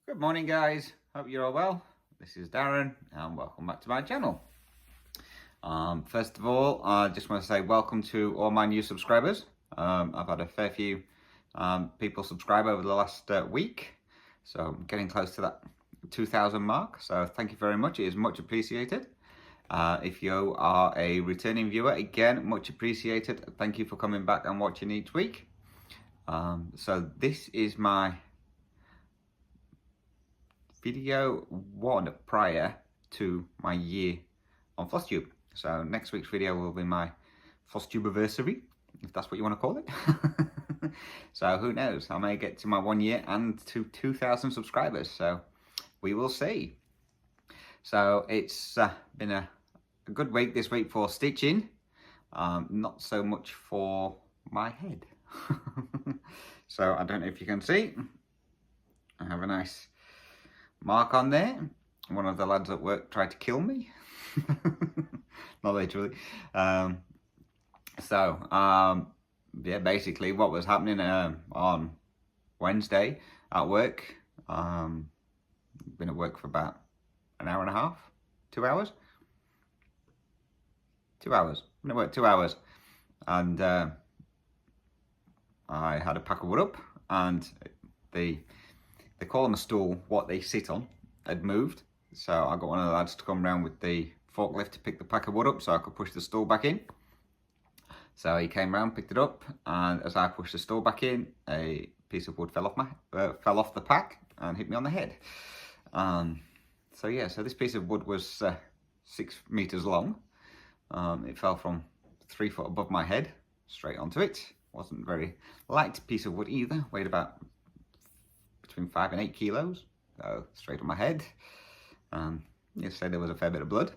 Good morning, guys. Hope you're all well. This is Darren and welcome back to my channel. First of all, I just want to say welcome to all my new subscribers. I've had a fair few people subscribe over the last week, so I'm getting close to that 2,000 mark, so thank you very much. It is much appreciated. If you are a returning viewer, again, much appreciated. Thank you for coming back and watching each week. So this is my video one prior to my year on Flosstube. So next week's video will be my Flosstube anniversary, if that's what you want to call it. So who knows, I may get to my 1 year and to 2,000 subscribers, so we will see. So it's been a good week this week for stitching, not so much for my head. So I don't know if you can see, I have a nice mark on there. One of the lads at work tried to kill me. Not literally. Yeah, basically what was happening on Wednesday at work, been at work for about an hour and a half, 2 hours. 2 hours. Been at work 2 hours, and I had a pack of wood up, and they call them a stool, what they sit on, had moved. So I got one of the lads to come round with the forklift to pick the pack of wood up so I could push the stool back in. So he came round, picked it up, and as I pushed the stool back in, a piece of wood fell off the pack and hit me on the head. So this piece of wood was 6 meters long. It fell from 3 foot above my head straight onto it. Wasn't a very light piece of wood either, weighed about between 5 and 8 kilos, so straight on my head. Yesterday there was a fair bit of blood.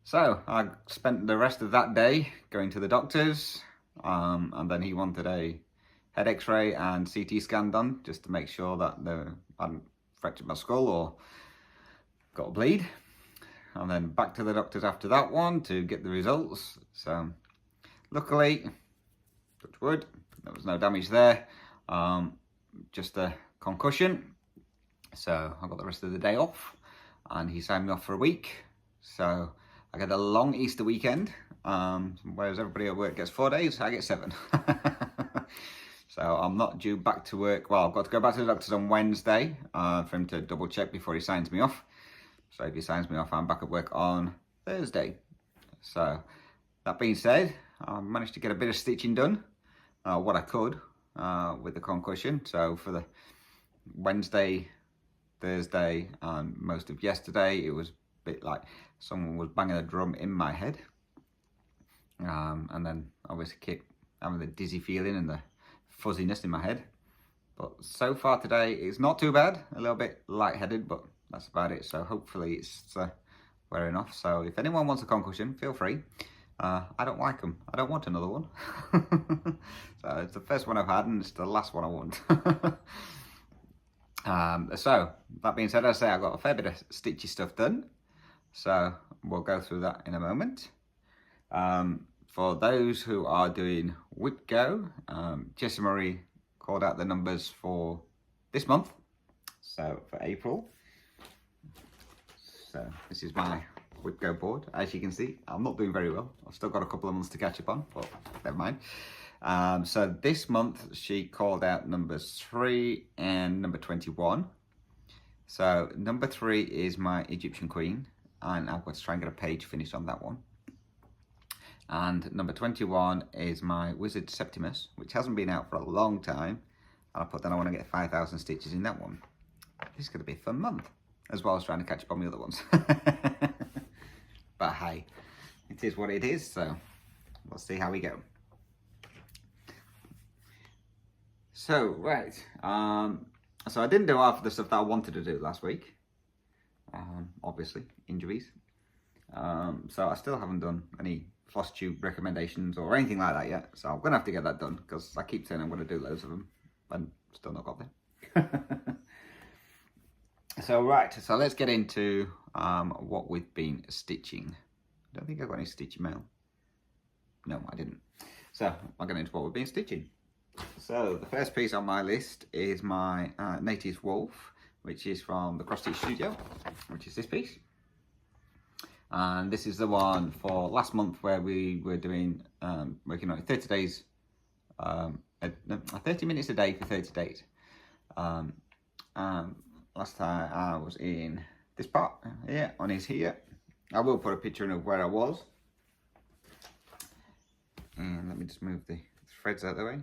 So I spent the rest of that day going to the doctor's, and then he wanted a head x-ray and CT scan done just to make sure that I hadn't fractured my skull or got a bleed. And then back to the doctor's after that one to get the results. So luckily, touch wood, there was no damage there. Just a concussion, so I got the rest of the day off, and he signed me off for a week. So I get a long Easter weekend, whereas everybody at work gets 4 days, I get 7. So I'm not due back to work. Well, I've got to go back to the doctor's on Wednesday for him to double check before he signs me off. So if he signs me off, I'm back at work on Thursday. So that being said, I managed to get a bit of stitching done, what I could, with the concussion. So for the Wednesday, Thursday, and most of yesterday, it was a bit like someone was banging a drum in my head, and then obviously keep having the dizzy feeling and the fuzziness in my head. But so far today, it's not too bad. A little bit lightheaded, but that's about it. So hopefully it's wearing off. So if anyone wants a concussion, feel free. I don't like them. I don't want another one. So it's the first one I've had, and it's the last one I want. So that being said, I say I've got a fair bit of stitchy stuff done. So we'll go through that in a moment. For those who are doing Whitgo, Jessie Marie called out the numbers for this month. So for April. So this is my Whitgo board. As you can see, I'm not doing very well. I've still got a couple of months to catch up on, but never mind. So this month she called out numbers 3 and number 21. So number 3 is my Egyptian Queen, and I've got to try and get a page finished on that one. And number 21 is my Wizard Septimus, which hasn't been out for a long time. And I put down I want to get 5,000 stitches in that one. This is going to be a fun month, as well as trying to catch up on the other ones. But hey, it is what it is, so we'll see how we go. So, right, so I didn't do half of the stuff that I wanted to do last week. Obviously, injuries. So I still haven't done any Flosstube recommendations or anything like that yet. So I'm going to have to get that done, because I keep saying I'm going to do loads of them, and still not got there. So right, so let's get into what we've been stitching. I don't think I got any stitching mail. No, I didn't. So I'll get into what we've been stitching. So the first piece on my list is my Natives Wolfe, which is from the Cross Stitch Studio, which is this piece. And this is the one for last month where we were doing, working on 30 days, 30 minutes a day for 30 days. Last time I was in this part here, on his here. I will put a picture in of where I was. And let me just move the threads out of the way.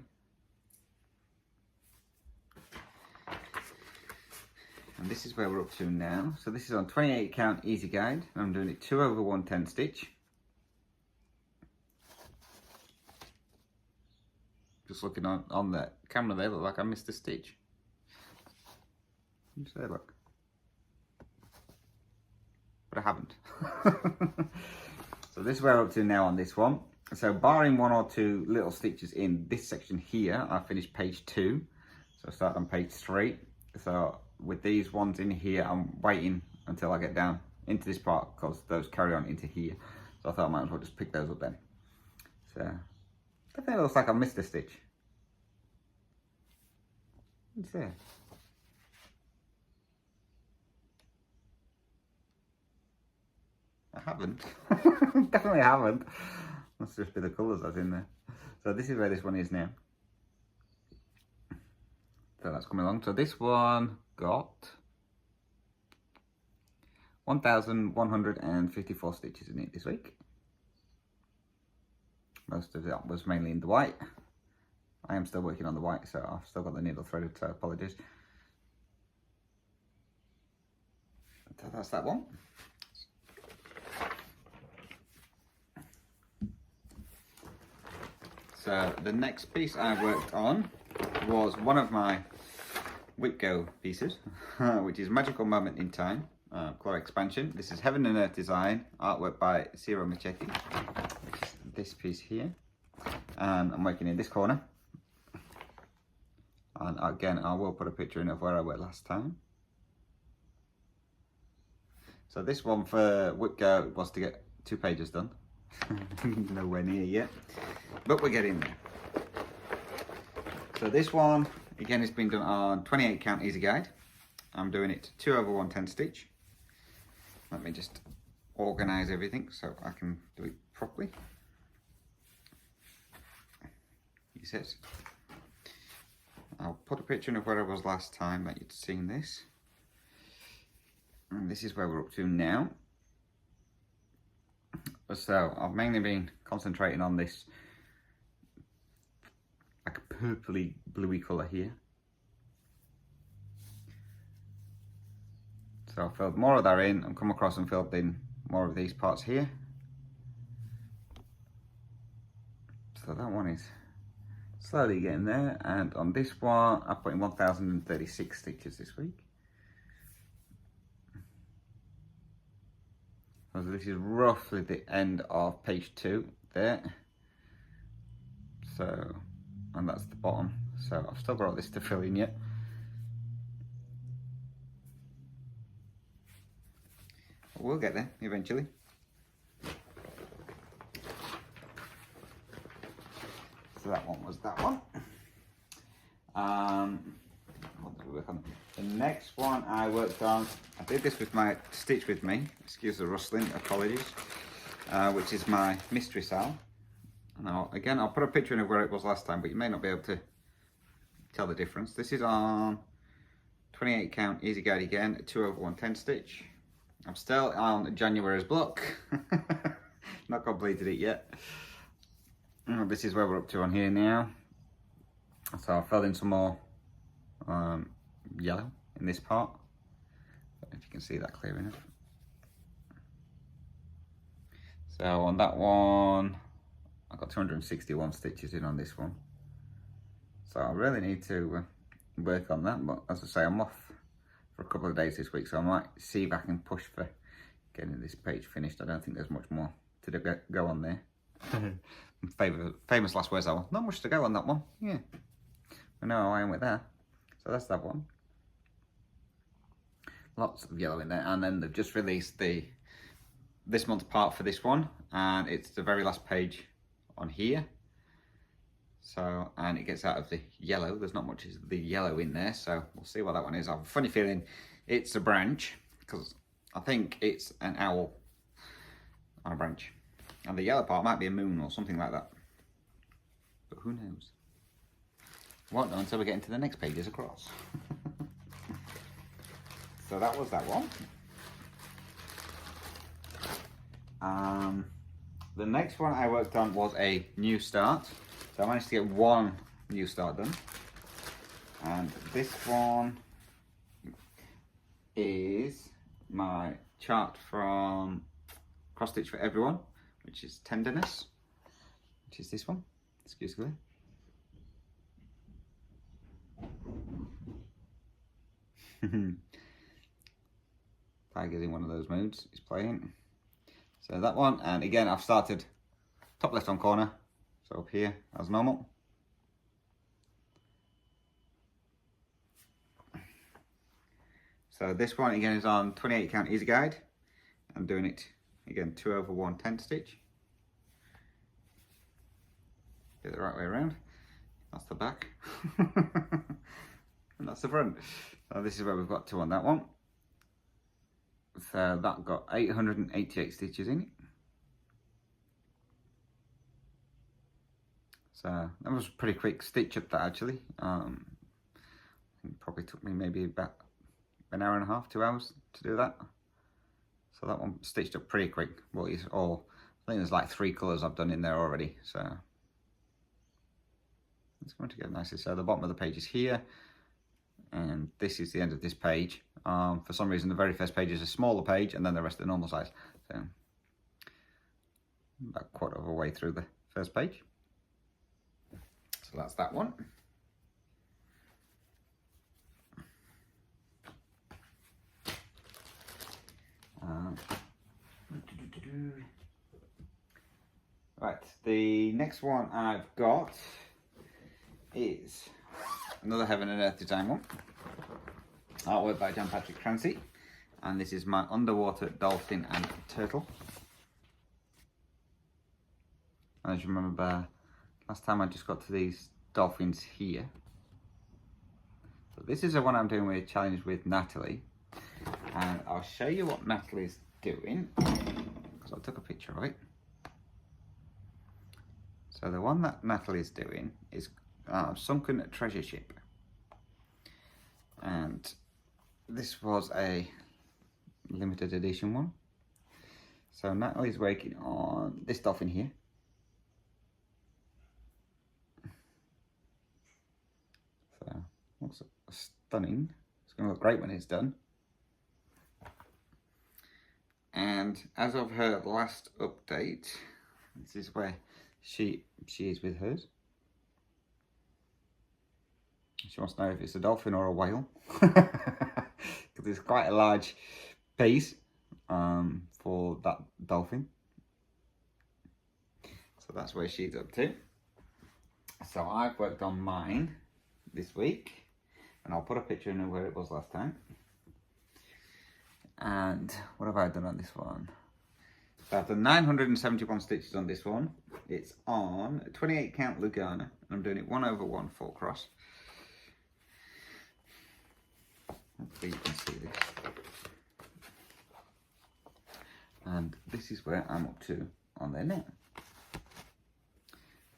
And this is where we're up to now. So this is on 28 count easy guide, and I'm doing it 2 over 110 stitch. Just looking on the camera there, look like I missed a stitch. You say, look. But I haven't. So this is where we're up to now on this one. So barring 1 or 2 little stitches in this section here, I finished page 2. So I start on page 3. So with these ones in here, I'm waiting until I get down into this part because those carry on into here. So I thought I might as well just pick those up then. So I think it looks like I missed a stitch. What's there? I haven't. Definitely haven't. Must just be the colours that's in there. So this is where this one is now. So that's coming along. So this one got 1,154 stitches in it this week. Most of that was mainly in the white. I am still working on the white, so I've still got the needle threaded, so apologies. So that's that one. So the next piece I worked on was one of my Whitgo pieces, which is Magical Moment in Time, Color Expansion. This is Heaven and Earth design, artwork by Ciro Michetti, which is this piece here. And I'm working in this corner. And again, I will put a picture in of where I were last time. So this one for Whitgo was to get 2 pages done. Nowhere near yet, but we're getting there. So this one, again, has been done on 28 count easy guide. I'm doing it 2 over 110 stitch. Let me just organize everything so I can do it properly. He says, I'll put a picture in of where I was last time that you'd seen this. And this is where we're up to now. So I've mainly been concentrating on this like a purpley bluey colour here. So I've filled more of that in and come across and filled in more of these parts here. So that one is slowly getting there, and on this one I put in 1,036 stitches this week. So this is roughly the end of page 2 there. So, and that's the bottom. So I've still got this to fill in yet. But we'll get there eventually. So that one was that one. What did we work on? The next one I worked on, I did this with my Stitch With Me, excuse the rustling, apologies, which is my Mystery Sal. Now, again, I'll put a picture in of where it was last time, but you may not be able to tell the difference. This is on 28 count easy guide again, 2 over 110 stitch. I'm still on January's block, not completed it yet. This is where we're up to on here now. So I filled in some more yellow in this part. Don't know if you can see that clear enough. So on that one, I've got 261 stitches in on this one. So I really need to work on that, but as I say, I'm off for a couple of days this week, so I might see if I can push for getting this page finished. I don't think there's much more to go on there. Famous last words, that one. Not much to go on that one. Yeah, I know how I am with that. So that's that one. Lots of yellow in there, and then they've just released this month's part for this one, and it's the very last page on here. So, and it gets out of the yellow. There's not much of the yellow in there, so we'll see what that one is. I have a funny feeling it's a branch, because I think it's an owl on a branch. And the yellow part might be a moon or something like that. But who knows? Won't know until we get into the next pages across. So that was that one. The next one I worked on was a new start. So I managed to get one new start done. And this one is my chart from Cross Stitch for Everyone, which is Tenderness, which is this one. Excuse me. Tiger's in one of those moods, he's playing. So that one, and again I've started top left hand corner, so up here as normal. So this one again is on 28 count easy guide. I'm doing it again 2/1 10 stitch. Get it the right way around. That's the back. And that's the front. So this is where we've got to on that one. So that got 888 stitches in it. So that was a pretty quick stitch up that actually. It probably took me maybe about an hour and a half, 2 hours to do that. So that one stitched up pretty quick. Well, it's all, I think there's like 3 colours I've done in there already. So it's going to get nicely. So the bottom of the page is here. And this is the end of this page. For some reason, the very first page is a smaller page, and then the rest are normal size. So, about a quarter of a way through the first page. So that's that one. Right, the next one I've got is another Heaven and Earth design one. Artwork by John Patrick Crancy. And this is my underwater dolphin and turtle. As you remember, last time I just got to these dolphins here. So this is the one I'm doing with challenge with Natalie. And I'll show you what Natalie's doing, because I took a picture of it. So the one that Natalie's doing is Sunken Treasure Ship. And this was a limited edition one. So Natalie's working on this dolphin here. So looks stunning. It's going to look great when it's done. And as of her last update, this is where she is with hers. She wants to know if it's a dolphin or a whale, because it's quite a large piece for that dolphin. So that's where she's up to. So I've worked on mine this week, and I'll put a picture in of where it was last time. And what have I done on this one? So I've done 971 stitches on this one. It's on 28 count Lugana, and I'm doing it 1/1 full cross. Hopefully you can see this. And this is where I'm up to on there now.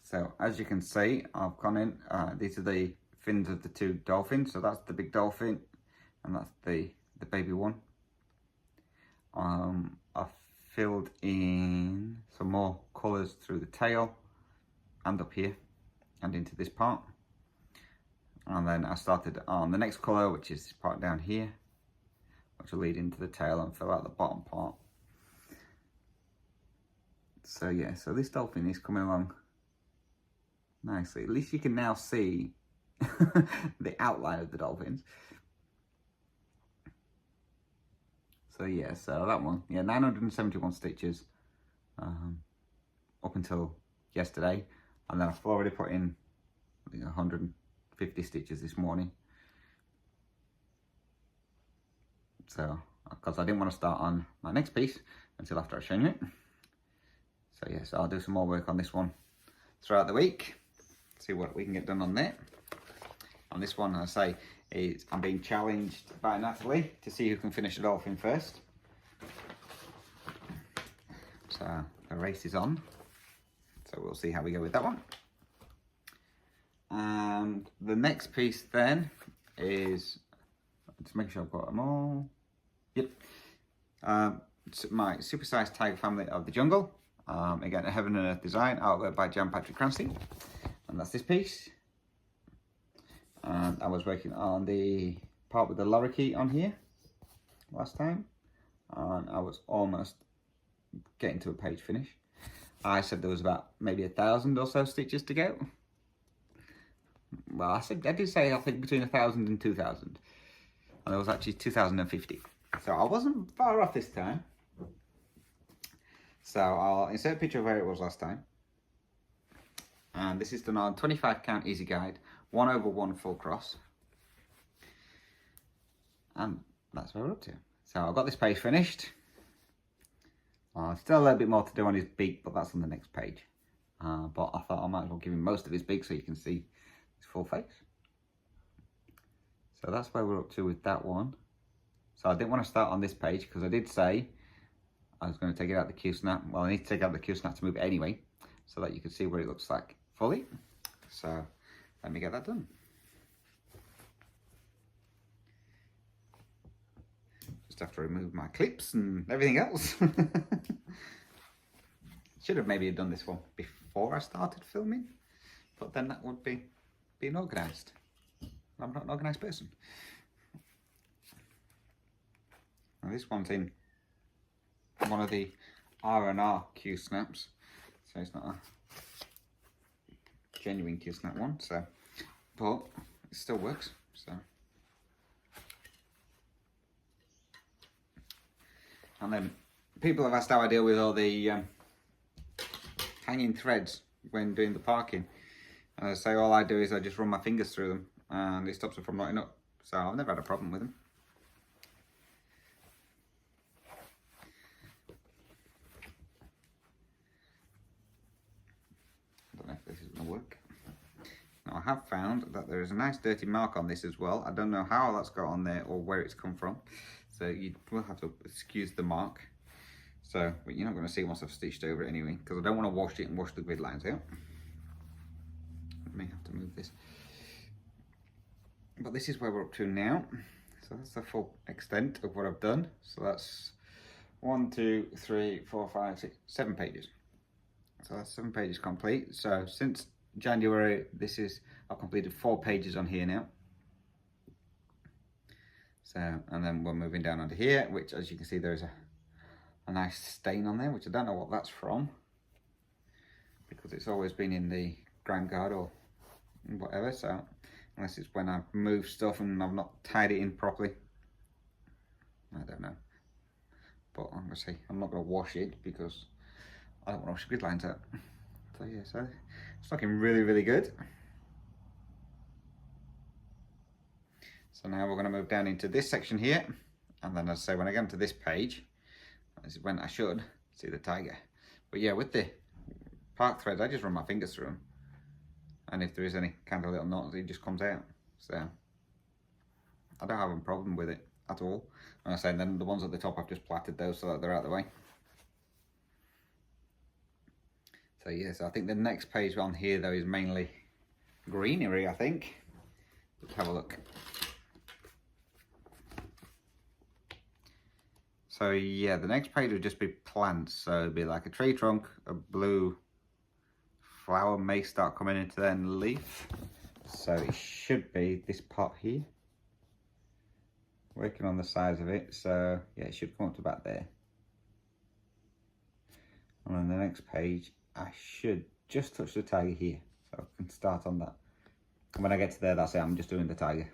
So as you can see, I've gone in, these are the fins of the 2 dolphins. So that's the big dolphin, and that's the baby one. I've filled in some more colours through the tail and up here and into this part. And then I started on the next colour, which is this part down here, which will lead into the tail and fill out the bottom part. So yeah, so this dolphin is coming along nicely. At least you can now see the outline of the dolphins. So yeah, so that one, yeah, 971 stitches up until yesterday. And then I've already put in, I think, 150 stitches this morning. So, because I didn't want to start on my next piece until after I've shown you it. So yeah, so I'll do some more work on this one throughout the week. see what we can get done on there. On this one, I say, is I'm being challenged by Natalie to see who can finish the Dolphin first. So the race is on. So we'll see how we go with that one. And the next piece then is, let's make sure I've got them all. Yep. My supersized tiger family of the jungle. Again, a Heaven and Earth design, artwork by Jan Patrick Cranstein. And that's this piece. And I was working on the part with the lorikeet on here last time. And I was almost getting to a page finish. I said there was about maybe 1,000 or so stitches to go. Well, I did say I think between 1,000 and 2,000. And there was actually 2,050. So I wasn't far off this time. So I'll insert a picture of where it was last time. And this is done on 25 count easy guide, 1/1 full cross. And that's where we're up to. So I've got this page finished. Still a little bit more to do on his beak, but that's on the next page. But I thought I might as well give him most of his beak so you can see his full face. So that's where we're up to with that one. So I didn't want to start on this page because I did say I was going to take it out the Q-snap. Well, I need to take out the Q-snap to move it anyway, so that you can see what it looks like fully. So let me get that done. Just have to remove my clips and everything else. Should have maybe done this one before I started filming, but then that would be being organised. I'm not an organised person. Now this one's in one of the R&R Q-snaps, so it's not a genuine Q-snap one, so, but it still works, so. And then people have asked how I deal with all the hanging threads when doing the parking. And I say all I do is I just run my fingers through them and it stops them from knotting up. So I've never had a problem with them. I don't know if this is going to work. Now I have found that there is a nice dirty mark on this as well. I don't know how that's got on there or where it's come from. So you will have to excuse the mark. So but you're not going to see once I've stitched over it anyway, because I don't want to wash it and wash the grid lines out. I may have to move this. But this is where we're up to now. So that's the full extent of what I've done. So that's 1, 2, 3, 4, 5, 6, 7 pages. So that's 7 pages complete. So since January, I've completed 4 pages on here now. So, and then we're moving down onto here, which as you can see, there's a nice stain on there, which I don't know what that's from, because it's always been in the ground guard or whatever. So unless it's when I've moved stuff and I've not tied it in properly, I don't know. But I'm gonna say I'm not gonna wash it because I don't want to wash the grid lines out. So yeah, so it's looking really, really good. So now we're going to move down into this section here, and then as I say, when I get into this page, this is when I should see the tiger. But yeah, with the park threads, I just run my fingers through them, and if there is any kind of little knots, it just comes out. So I don't have a problem with it at all. And I say, then the ones at the top, I've just plaited those so that they're out of the way. So yeah, so I think the next page on here though is mainly greenery, I think. Let's have a look. So yeah, the next page would just be plants. So it'd be like a tree trunk, a blue flower may start coming into then leaf. So it should be this pot here. Working on the size of it. So yeah, it should come up to about there. And on the next page, I should just touch the tiger here. So I can start on that. And when I get to there, that's it, I'm just doing the tiger.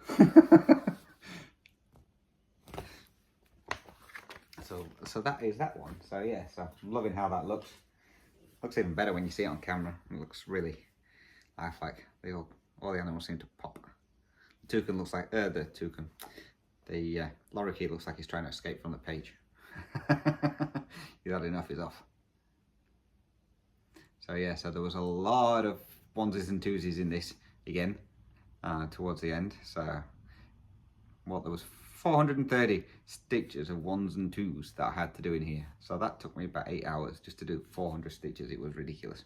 So that is that one. So yeah, so I'm loving how that looks. Looks even better when you see it on camera. It looks really lifelike. All the animals seem to pop. The toucan looks like the lorikeet looks like he's trying to escape from the page. He's had enough. He's off. So yeah, so there was a lot of onesies and twosies in this again towards the end. So there was 430 stitches of ones and twos that I had to do in here. So that took me about 8 hours just to do 400 stitches. It was ridiculous.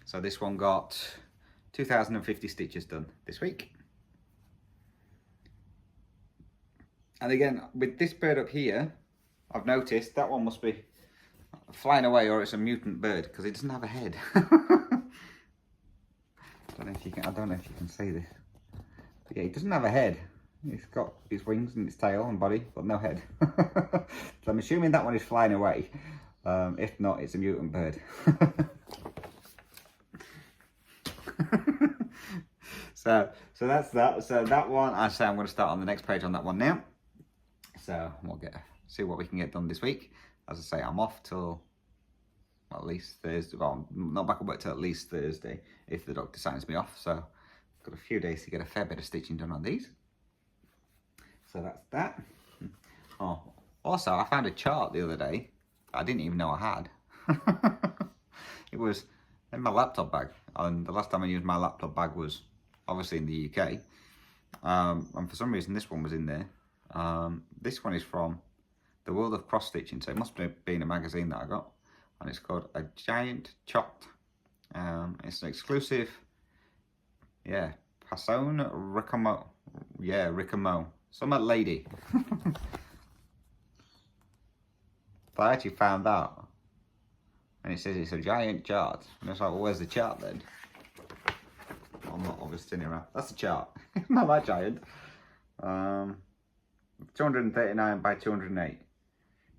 So this one got 2,050 stitches done this week. And again, with this bird up here, I've noticed that one must be flying away, or it's a mutant bird because it doesn't have a head. I don't know if you can see this. But yeah, it doesn't have a head. It's got its wings and its tail and body, but no head. So I'm assuming that one is flying away. If not, it's a mutant bird. So that's that. So that one, I say I'm going to start on the next page on that one now. So we'll see what we can get done this week. As I say, I'm off till at least Thursday. Well, I'm not back at work till at least Thursday if the doctor signs me off. So I've got a few days to get a fair bit of stitching done on these. So that's that. Oh, also I found a chart the other day I didn't even know I had. It was in my laptop bag, and the last time I used my laptop bag was obviously in the UK. And for some reason this one was in there. This one is from The World of Cross Stitching, so it must have been a magazine that I got, and it's called A Giant Chart. It's an exclusive, Passon Ricamo, some lady. But I actually found out, and it says it's a giant chart, and it's like, well, where's the chart then? Well, I'm not obviously turning around. That's the chart. Not that giant. 239 by 208.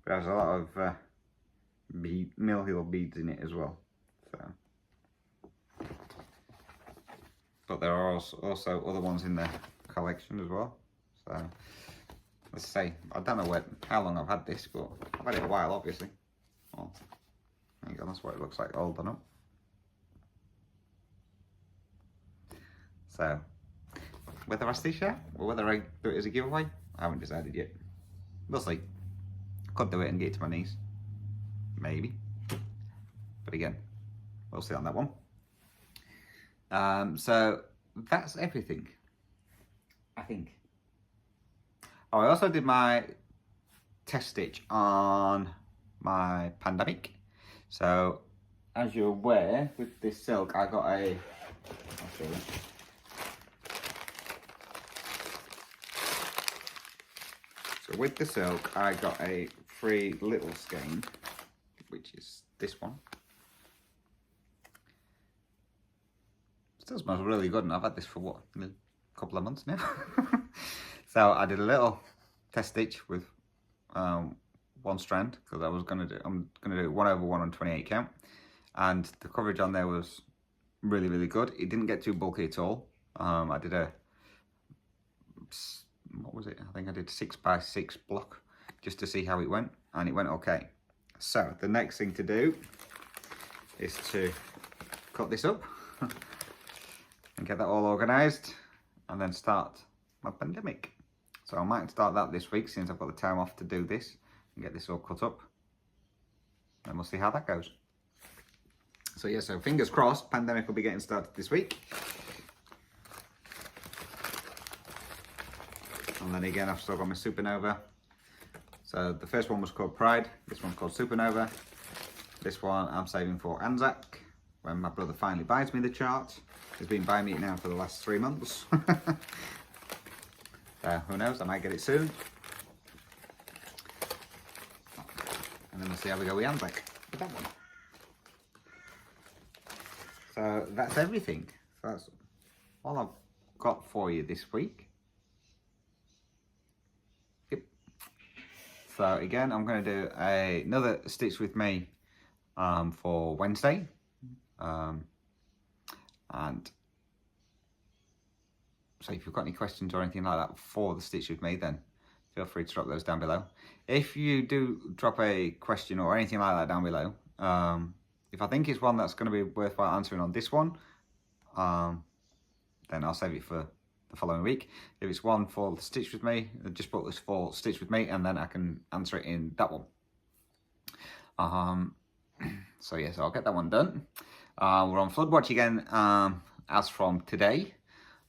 But there's a lot of mill heel beads in it as well. So, but there are also other ones in the collection as well. So let's say, I don't know how long I've had this, but I've had it a while, obviously. Well, there you go, that's what it looks like all done up. So, whether I stitch that or whether I do it as a giveaway, I haven't decided yet. We'll see. I could do it and get it to my niece. Maybe. But again, we'll see on that one. So, that's everything, I think. Oh, I also did my test stitch on my pandemic. So, as you're aware, with this silk, I got I'll show you. So with the silk, I got a free little skein, which is this one. Still smells really good, and I've had this for what, a couple of months now. So I did a little test stitch with one strand, because I'm gonna do 1/1 on 28 count, and the coverage on there was really good. It didn't get too bulky at all. I did what was it? I think I did 6x6 block just to see how it went, and it went okay. So the next thing to do is to cut this up and get that all organised, and then start my pandemic. So I might start that this week since I've got the time off to do this and get this all cut up, and we'll see how that goes. So yeah, so fingers crossed, pandemic will be getting started this week. And then again, I've still got my Supernova. So the first one was called Pride, this one's called Supernova. This one I'm saving for Anzac, when my brother finally buys me the chart. He's been buying me it now for the last 3 months. Who knows, I might get it soon. And then we'll see how we go with Anzac with that one. So that's everything. So that's all I've got for you this week. Yep. So again, I'm going to do another Stitch With Me for Wednesday. And so if you've got any questions or anything like that for the Stitch With Me, then feel free to drop those down below. If you do drop a question or anything like that down below, if I think it's one that's going to be worthwhile answering on this one, then I'll save it for the following week. If it's one for the Stitch With Me, just put this for Stitch With Me, and then I can answer it in that one. So yes, I'll get that one done. We're on flood watch again as from today.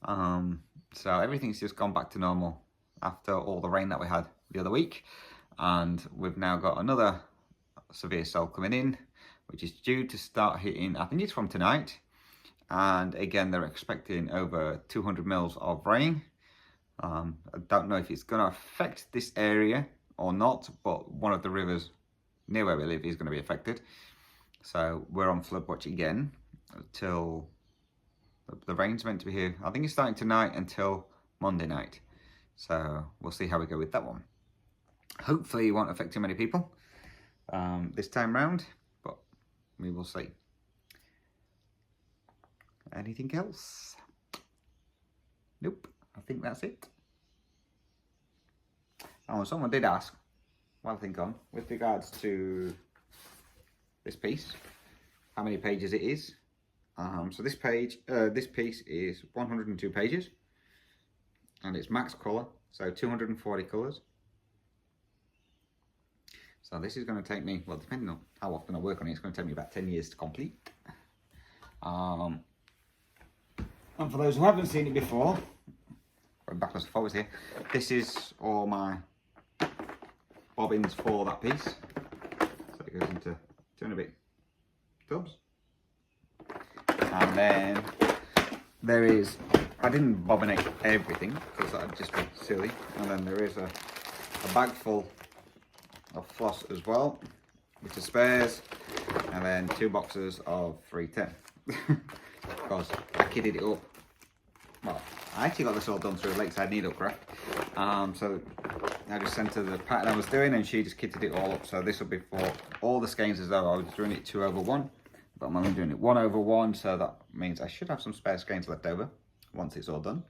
So everything's just gone back to normal after all the rain that we had the other week. And we've now got another severe cell coming in, which is due to start hitting, I think it's from tonight. And again, they're expecting over 200 mils of rain. I don't know if it's going to affect this area or not, but one of the rivers near where we live is going to be affected. So we're on flood watch again till the rain's meant to be here. I think it's starting tonight until Monday night. So we'll see how we go with that one. Hopefully it won't affect too many people this time round, but we will see. Anything else? Nope, I think that's it. Oh, someone did ask, while I think on, with regards to this piece, how many pages it is. So this piece is 102 pages, and it's max colour, so 240 colours. So this is going to take me, well, depending on how often I work on it, it's going to take me about 10 years to complete. And for those who haven't seen it before, going backwards and forwards here, this is all my bobbins for that piece. So it goes into 2 and a bit tubs. And then there is, I didn't bobbinate everything because that would just be silly. And then there is a bag full of floss as well, which is spares, and then 2 boxes of 310. Because I kitted it up. Well, I actually got this all done through Lakeside Needlecraft. So I just sent her the pattern I was doing and she just kitted it all up. So this will be for all the skeins as though I was doing it 2/1, but I'm only doing it 1/1. So that means I should have some spare skeins left over once it's all done.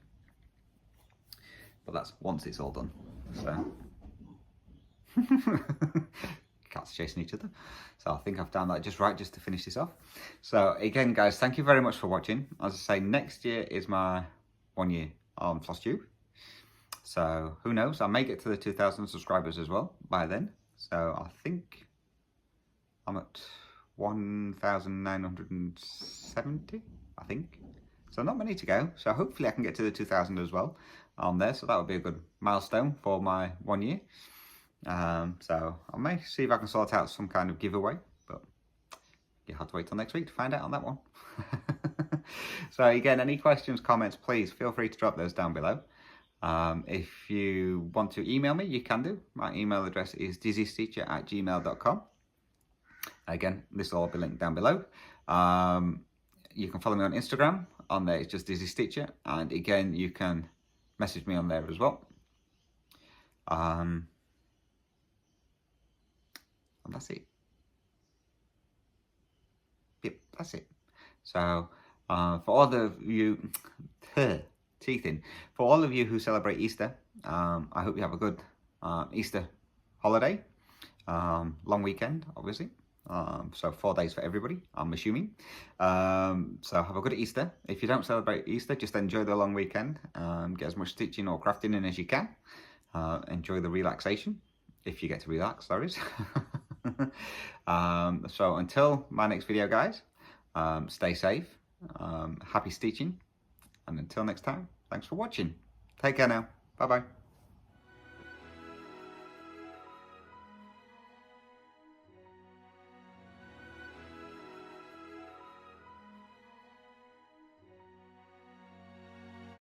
But that's once it's all done. So cats chasing each other. So I think I've done that just right just to finish this off. So again, guys, thank you very much for watching. As I say, next year is my 1 year on Flosstube. So who knows, I may get to the 2,000 subscribers as well by then. So I think I'm at 1,970, I think. So not many to go. So hopefully I can get to the 2,000 as well on there. So that would be a good milestone for my 1 year. So I may see if I can sort out some kind of giveaway, but you have to wait till next week to find out on that one. So again, any questions, comments, please feel free to drop those down below. If you want to email me, you can do. My email address is dizzysteacher@gmail.com. Again, this will all be linked down below. You can follow me on Instagram. On there, it's just Dizzy Stitcher. And again, you can message me on there as well. And that's it. Yep, that's it. So for all of you, teeth in, for all of you who celebrate Easter, I hope you have a good Easter holiday, long weekend, obviously. So 4 days for everybody, I'm assuming. So have a good Easter. If you don't celebrate Easter, just enjoy the long weekend. Get as much stitching or crafting in as you can. Enjoy the relaxation, if you get to relax, sorry. So until my next video, guys, stay safe, happy stitching, and until next time, thanks for watching. Take care now. Bye bye.